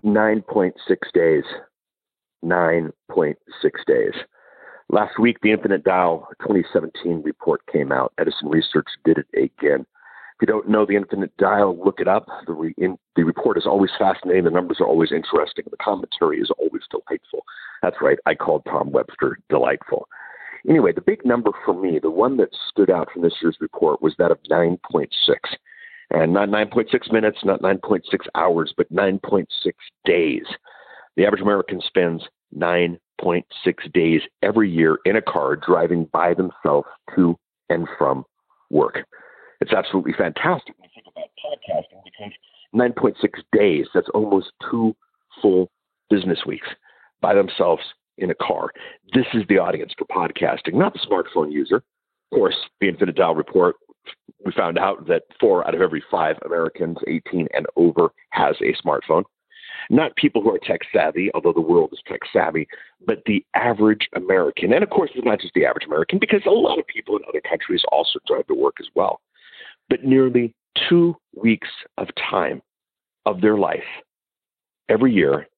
9.6 days. 9.6 days. Last week, the Infinite Dial 2017 report came out. Edison Research did it again. If you don't know the Infinite Dial, look it up. The report is always fascinating. The numbers are always interesting. The commentary is always delightful. That's right. I called Tom Webster delightful. Anyway, the big number for me, the one that stood out from this year's report, was that of 9.6. And not 9.6 minutes, not 9.6 hours, but 9.6 days. The average American spends 9.6 days every year in a car driving by themselves to and from work. It's absolutely fantastic when you think about podcasting, because 9.6 days, that's almost 2 full business weeks by themselves in a car. This is the audience for podcasting, not the smartphone user. Of course, the Infinite Dial report, we found out that 4 out of every 5 Americans 18 and over has a smartphone. Not people who are tech savvy, although the world is tech savvy, but the average American. And of course, it's not just the average American, because a lot of people in other countries also drive to work as well. But nearly 2 weeks of time of their life every year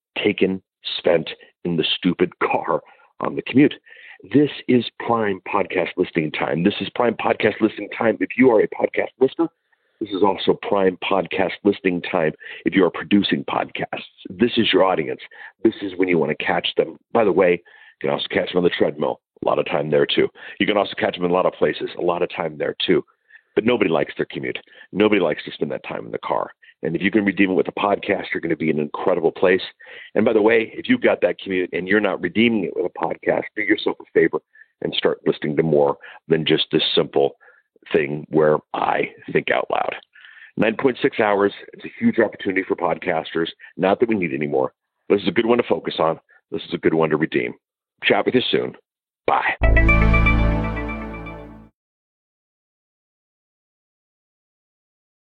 spent in the stupid car on the commute. This is prime podcast listening time. This is prime podcast listening time if you are a podcast listener. This is also prime podcast listening time if you are producing podcasts. This is your audience. This is when you want to catch them. By the way, you can also catch them on the treadmill. A lot of time there too. You can also catch them in a lot of places. A lot of time there too. But nobody likes their commute. Nobody likes to spend that time in the car. And if you can redeem it with a podcast, you're going to be in an incredible place. And by the way, if you've got that commute and you're not redeeming it with a podcast, do yourself a favor and start listening to more than just this simple thing where I think out loud. 9.6 hours. It's a huge opportunity for podcasters. Not that we need any more. This is a good one to focus on. This is a good one to redeem. Chat with you soon. Bye.